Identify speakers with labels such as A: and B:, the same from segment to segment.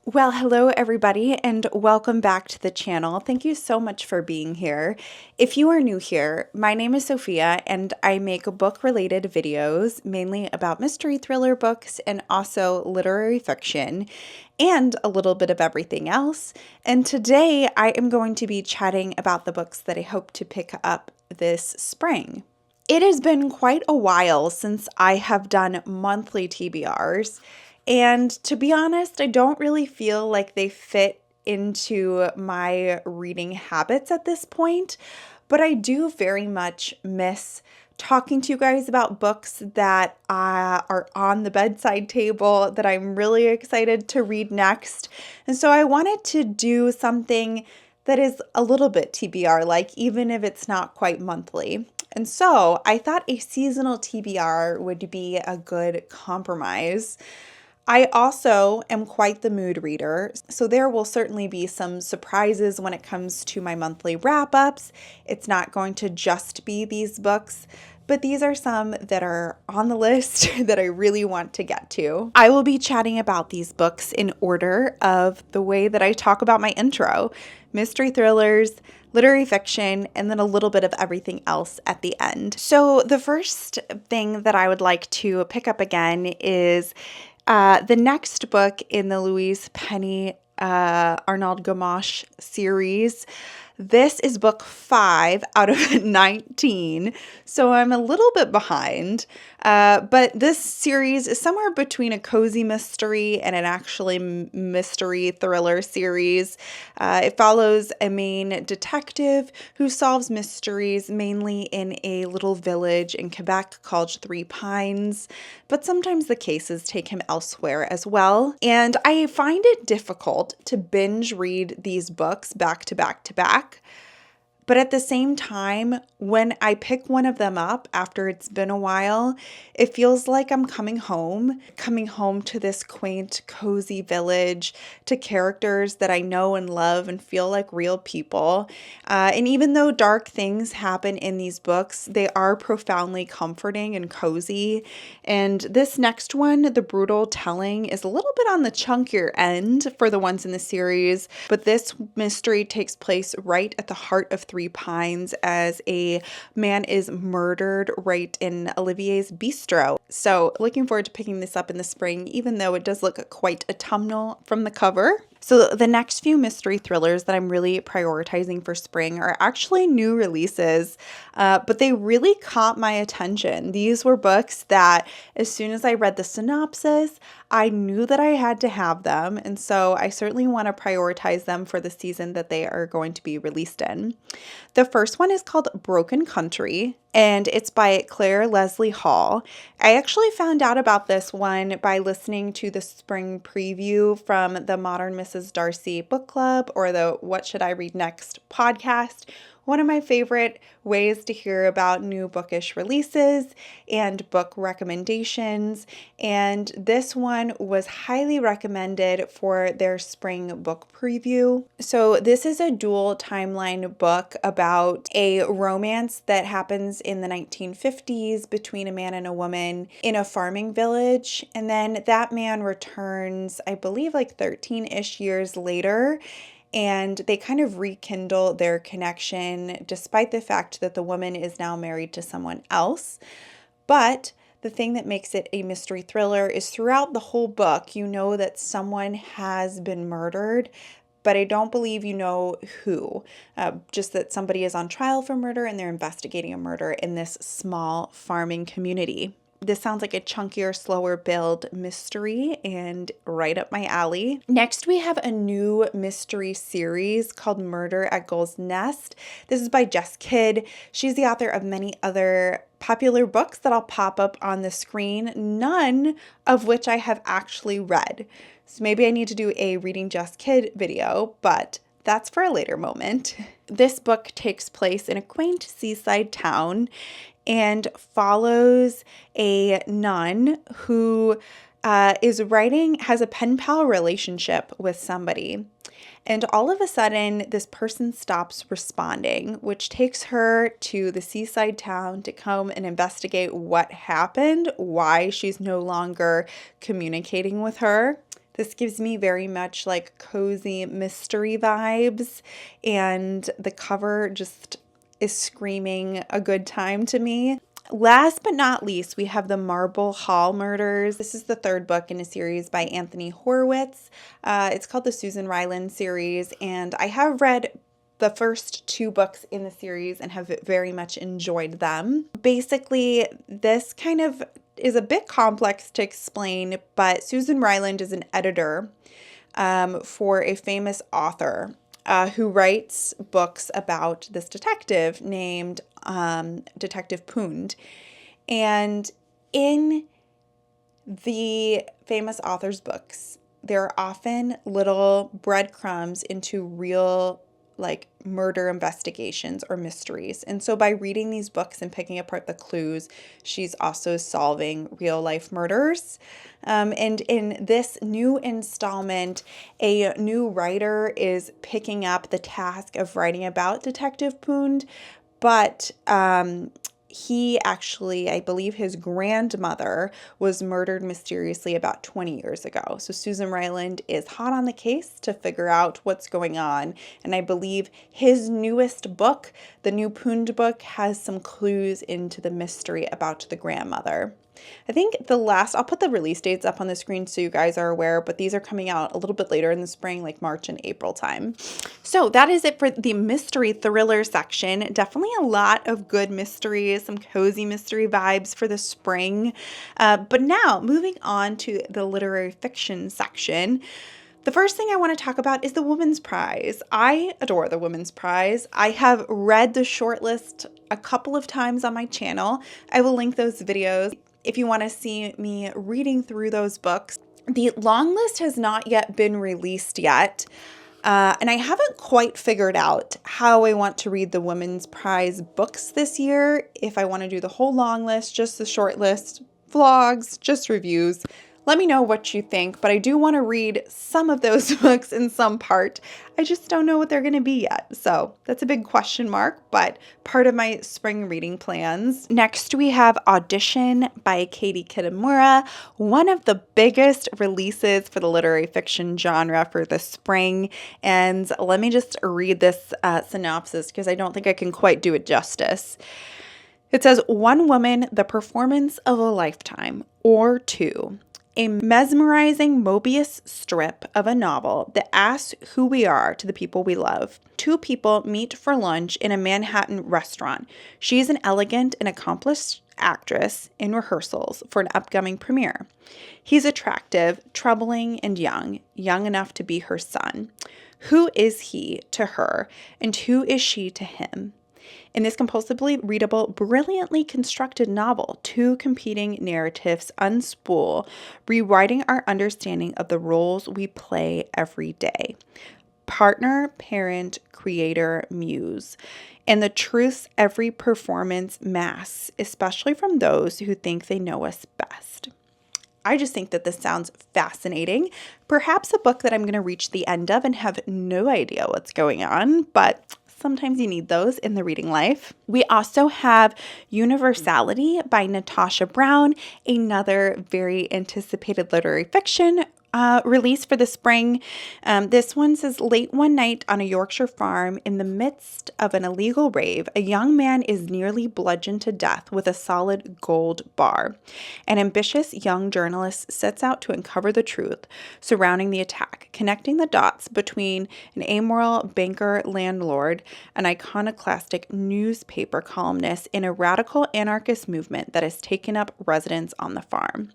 A: Well, hello everybody and welcome back to the channel. Thank you so much for being here. If you are new here, my name is Sophia and I make book-related videos mainly about mystery thriller books and also literary fiction and a little bit of everything else. And today I am going to be chatting about the books that I hope to pick up this spring. It has been quite a while since I have done monthly TBRs. And to be honest, I don't really feel like they fit into my reading habits at this point, but I do very much miss talking to you guys about books that are on the bedside table that I'm really excited to read next. And so I wanted to do something that is a little bit TBR like, even if it's not quite monthly. And so I thought a seasonal TBR would be a good compromise. I also am quite the mood reader, so there will certainly be some surprises when it comes to my monthly wrap-ups. It's not going to just be these books, but these are some that are on the list that I really want to get to. I will be chatting about these books in order of the way that I talk about my intro: mystery thrillers, literary fiction, and then a little bit of everything else at the end. So the first thing that I would like to pick up again is the next book in the Louise Penny Arnold Gamache series. This is book 5 out of 19, so I'm a little bit behind. But this series is somewhere between a cozy mystery and an actually mystery thriller series. It follows a main detective who solves mysteries mainly in a little village in Quebec called Three Pines, but sometimes the cases take him elsewhere as well. And I find it difficult to binge read these books back to back to back. But at the same time, when I pick one of them up after it's been a while, it feels like I'm coming home to this quaint, cozy village, to characters that I know and love and feel like real people. And even though dark things happen in these books, they are profoundly comforting and cozy. And this next one, The Brutal Telling, is a little bit on the chunkier end for the ones in the series, but this mystery takes place right at the heart of Three Pines as a man is murdered right in Olivier's bistro. So looking forward to picking this up in the spring, even though it does look quite autumnal from the cover. So the next few mystery thrillers that I'm really prioritizing for spring are actually new releases, but they really caught my attention. These were books that as soon as I read the synopsis, I knew that I had to have them, and so I certainly want to prioritize them for the season that they are going to be released in. The first one is called Broken Country, and it's by Claire Leslie Hall. I actually found out about this one by listening to the spring preview from the Modern Mrs. Darcy book club or the What Should I Read Next podcast. One of my favorite ways to hear about new bookish releases and book recommendations. And this one was highly recommended for their spring book preview. So this is a dual timeline book about a romance that happens in the 1950s between a man and a woman in a farming village. And then that man returns, I believe, like 13-ish years later, and they kind of rekindle their connection despite the fact that the woman is now married to someone else. But the thing that makes it a mystery thriller is throughout the whole book, you know that someone has been murdered, but I don't believe you know who. Just that somebody is on trial for murder and they're investigating a murder in this small farming community. This sounds like a chunkier, slower build mystery and right up my alley. Next, we have a new mystery series called Murder at Gulls Nest. This is by Jess. She's the author of many other popular books that I'll pop up on the screen, none of which I have actually read. So maybe I need to do a Reading Jess video, but that's for a later moment. This book takes place in a quaint seaside town and follows a nun who has a pen pal relationship with somebody. And all of a sudden, this person stops responding, which takes her to the seaside town to come and investigate what happened, why she's no longer communicating with her. This gives me very much like cozy mystery vibes, and the cover just is screaming a good time to me. Last but not least, we have the Marble Hall Murders. This is the third book in a series by Anthony Horowitz. It's called the Susan Ryland series, and I have read the first two books in the series and have very much enjoyed them. Basically, this kind of is a bit complex to explain, but Susan Ryland is an editor for a famous author who writes books about this detective named Detective Poond. And in the famous author's books, there are often little breadcrumbs into real like murder investigations or mysteries. And so by reading these books and picking apart the clues, she's also solving real life murders. And in this new installment, a new writer is picking up the task of writing about Detective Poond, but he actually, I believe his grandmother was murdered mysteriously about 20 years ago. So Susan Ryland is hot on the case to figure out what's going on. And I believe his newest book, the new Poond book, has some clues into the mystery about the grandmother. I think I'll put the release dates up on the screen so you guys are aware, but these are coming out a little bit later in the spring, like March and April time. So that is it for the mystery thriller section. Definitely a lot of good mysteries, some cozy mystery vibes for the spring. But now moving on to the literary fiction section. The first thing I want to talk about is the Women's Prize. I adore the Women's Prize. I have read the shortlist a couple of times on my channel. I will link those videos if you want to see me reading through those books. The long list has not yet been released yet, and I haven't quite figured out how I want to read the Women's Prize books this year, if I want to do the whole long list, just the short list, vlogs, just reviews. Let me know what you think, but I do want to read some of those books in some part. I just don't know what they're going to be yet. So that's a big question mark, but part of my spring reading plans. Next, we have Audition by Kitamura, one of the biggest releases for the literary fiction genre for the spring. And let me just read this synopsis because I don't think I can quite do it justice. It says, "One woman, the performance of a lifetime, or two. A mesmerizing Mobius strip of a novel that asks who we are to the people we love. Two people meet for lunch in a Manhattan restaurant. She is an elegant and accomplished actress in rehearsals for an upcoming premiere. He's attractive, troubling, and young enough to be her son. Who is he to her, and who is she to him? In this compulsively readable, brilliantly constructed novel, two competing narratives unspool, rewriting our understanding of the roles we play every day. Partner, parent, creator, muse. And the truths every performance masks, especially from those who think they know us best." I just think that this sounds fascinating. Perhaps a book that I'm going to reach the end of and have no idea what's going on, but sometimes you need those in the reading life. We also have Universality by Natasha Brown, another very anticipated literary fiction release for the spring. This one says, late one night on a Yorkshire farm, in the midst of an illegal rave, a young man is nearly bludgeoned to death with a solid gold bar. An ambitious young journalist sets out to uncover the truth surrounding the attack, connecting the dots between an amoral banker landlord, an iconoclastic newspaper columnist, and a radical anarchist movement that has taken up residence on the farm.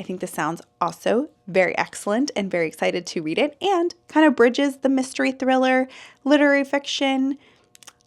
A: I think this sounds also very excellent and very excited to read it, and kind of bridges the mystery thriller, literary fiction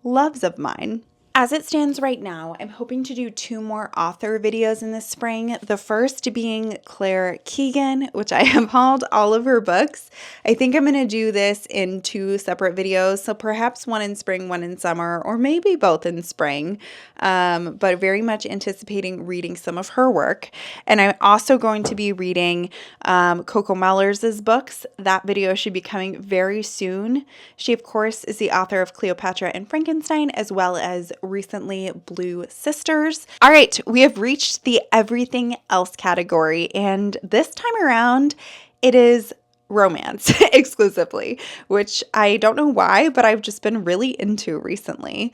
A: loves of mine. As it stands right now, I'm hoping to do 2 more author videos in the spring. The first being Claire Keagan, which I have hauled all of her books. I think I'm going to do this in 2 separate videos, so perhaps one in spring, one in summer, or maybe both in spring. But very much anticipating reading some of her work. And I'm also going to be reading Coco Mellors' books. That video should be coming very soon. She, of course, is the author of Cleopatra and Frankenstein, as well as recently Blue Sisters. All right, we have reached the everything else category, and this time around it is romance exclusively, which I don't know why, but I've just been really into recently.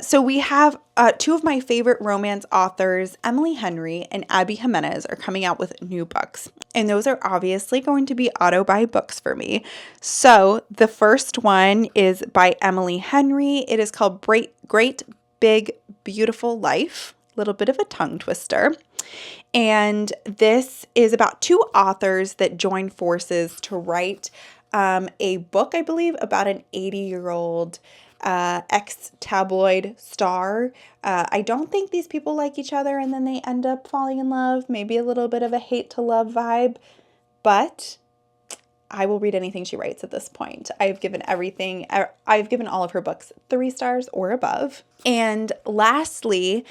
A: So we have two of my favorite romance authors, Emily Henry and Abby Jimenez, are coming out with new books. And those are obviously going to be auto-buy books for me. So the first one is by Emily Henry. It is called Great Big Beautiful Life. A little bit of a tongue twister. And this is about two authors that join forces to write a book, I believe, about an 80-year-old ex-tabloid star. I don't think these people like each other and then they end up falling in love. Maybe a little bit of a hate to love vibe, but I will read anything she writes at this point. I've given all of her books 3 stars or above. And lastly,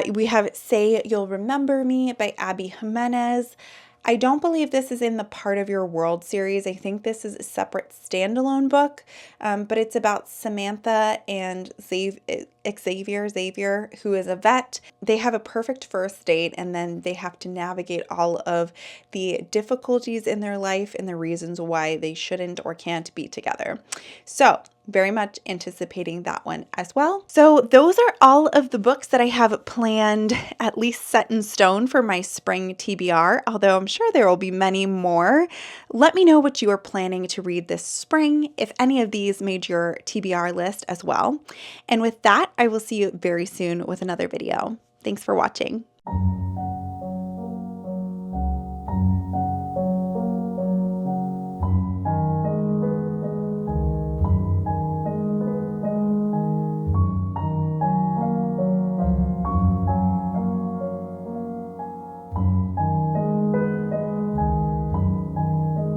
A: we have Say You'll Remember Me by Abby Jimenez. I don't believe this is in the Part of Your World series. I think this is a separate standalone book, but it's about Samantha and Xavier, who is a vet. They have a perfect first date, and then they have to navigate all of the difficulties in their life and the reasons why they shouldn't or can't be together. So very much anticipating that one as well. So those are all of the books that I have planned, at least set in stone for my spring TBR, although I'm sure there will be many more. Let me know what you are planning to read this spring, if any of these made your TBR list as well. And with that, I will see you very soon with another video. Thanks for watching.